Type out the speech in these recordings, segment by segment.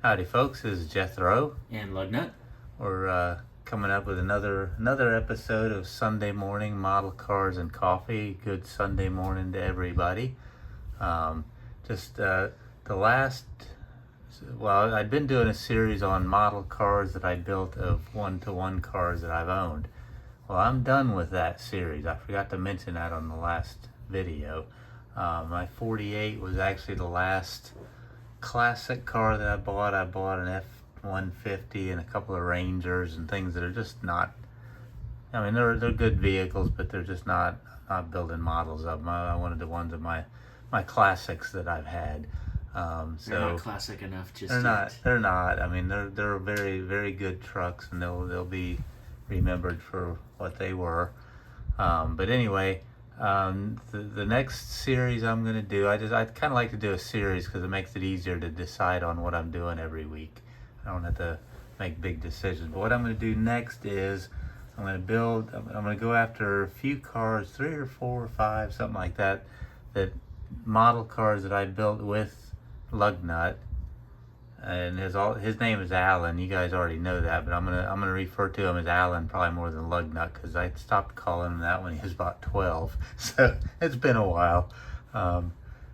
Howdy folks, this is Jethro. And lugnut. We're coming up with another episode of Sunday Morning Model Cars and Coffee. Good Sunday morning to everybody. The last, well, I've been doing a series on model cars that I built of one-to-one cars that I've owned. Well, I'm done with that series. I forgot to mention that on the last video. My 48 was actually the last classic car that I bought. I bought an F-150 and a couple of Rangers and things that are just not, I mean, they're good vehicles, but they're just not building models of them. I wanted the ones of my classics that I've had. They're not classic enough just they're yet. They're not. I mean, they're very, very good trucks, and they'll be remembered for what they were. But anyway, the next series I'm going to do, I kind of like to do a series because it makes it easier to decide on what I'm doing every week. I don't have to make big decisions. But what I'm going to do next is I'm going to go after a few cars, 3 or 4 or 5, something like that, that model cars that I built with Lugnut. And his name is Alan. You guys already know that, but I'm gonna refer to him as Alan probably more than Lugnut because I stopped calling him that when he was about 12. So it's been a while,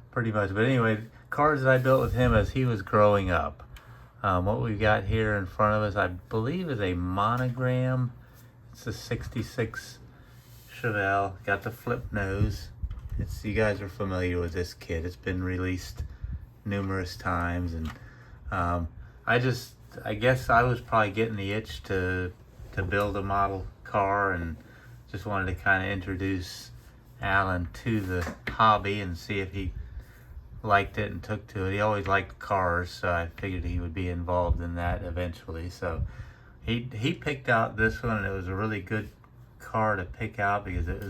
pretty much. But anyway, cars that I built with him as he was growing up. What we've got here in front of us, I believe, is a Monogram. It's a '66 Chevelle. Got the flip nose. You guys are familiar with this kit. It's been released numerous times, and I guess I was probably getting the itch to build a model car, and just wanted to kind of introduce Alan to the hobby and see if he liked it and took to it. He always liked cars, so I figured he would be involved in that eventually. So he picked out this one, and it was a really good car to pick out because it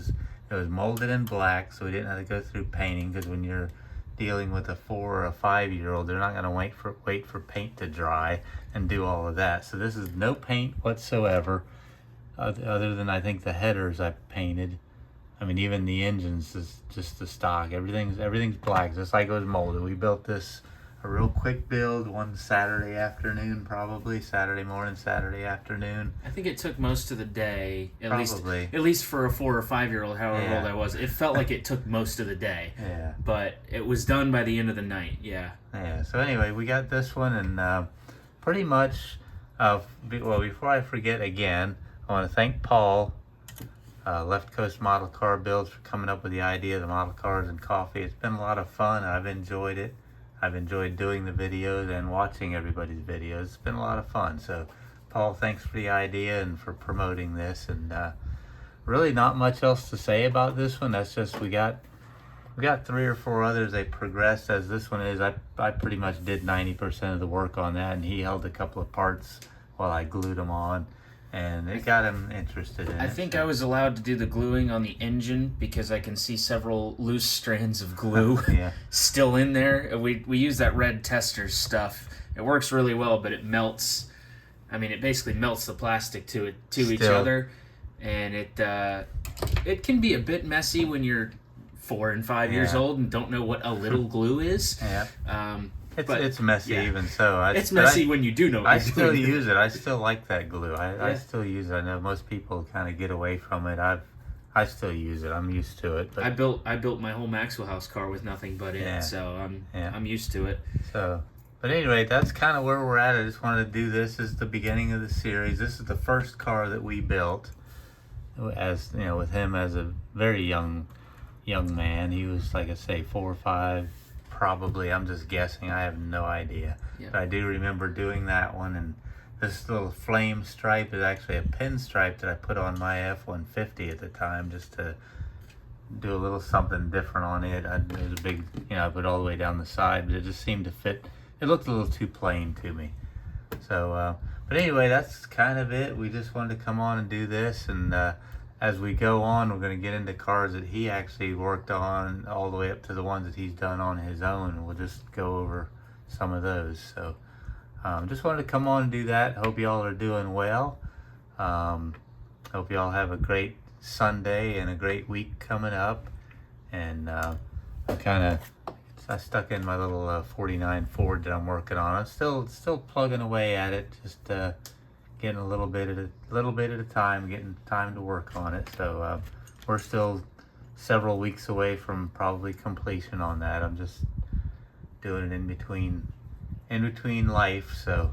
was molded in black, so we didn't have to go through painting, because when you're dealing with a 4 or a 5-year-old, they're not going to wait for paint to dry and do all of that. So this is no paint whatsoever, other than I think the headers I painted. I mean, even the engines is just the stock. Everything's black, just like it was molded. We built this a real quick build one Saturday afternoon, probably Saturday morning, Saturday afternoon. I think it took most of the day, Probably. at least for a 4 or 5-year-old, however Yeah. old I was. It felt like it took most of the day. Yeah. But it was done by the end of the night. Yeah. Yeah. So anyway, we got this one, and pretty much, before I forget again, I want to thank Paul, Left Coast Model Car Builds, for coming up with the idea of the model cars and coffee. It's been a lot of fun. I've enjoyed it. I've enjoyed doing the videos and watching everybody's videos. It's been a lot of fun. So, Paul, thanks for the idea and for promoting this. And really not much else to say about this one. That's just we got 3 or 4 others. They progressed as this one is. I pretty much did 90% of the work on that, and he held a couple of parts while I glued them on. And it got him interested in it. I think I was allowed to do the gluing on the engine because I can see several loose strands of glue Yeah. still in there. We use that red tester stuff. It works really well, but it melts. I mean, it basically melts the plastic to each other, and it can be a bit messy when you're 4 and 5 years old and don't know what a little glue is. Yeah. It's messy, yeah. even so. It's messy when you do know what I you're still doing. use it. I still like that glue. I Yeah. still use it. I know most people kind of get away from it. I still use it. I'm used to it. But I built my whole Maxwell House car with nothing but it, Yeah. so Yeah. I'm used to it. But anyway, that's kind of where we're at. I just wanted to do this. This is the beginning of the series. This is the first car that we built, as you know, with him as a very young man. He was, like I say, 4 or 5. Probably, I'm just guessing. I have no idea. Yeah. But I do remember doing that one, and this little flame stripe is actually a pinstripe that I put on my F-150 at the time, just to do a little something different on it. It was a big, I put it all the way down the side, but it just seemed to fit. It looked a little too plain to me. So, but anyway, that's kind of it. We just wanted to come on and do this, and as we go on, we're going to get into cars that he actually worked on, all the way up to the ones that he's done on his own. We'll just go over some of those. So just wanted to come on and do that. Hope y'all are doing well. Hope y'all have a great Sunday and a great week coming up. And I'm kind of I stuck in my little 49 Ford that I'm working on. I'm still plugging away at it, just getting a little bit at a time, getting time to work on it. So we're still several weeks away from probably completion on that. I'm just doing it in between life. So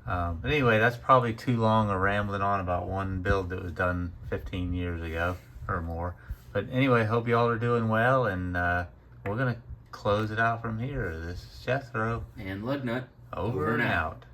but anyway, that's probably too long of rambling on about one build that was done 15 years ago or more. But anyway, hope y'all are doing well, and we're gonna close it out from here. This is Jethro. And Lugnut. Over and out.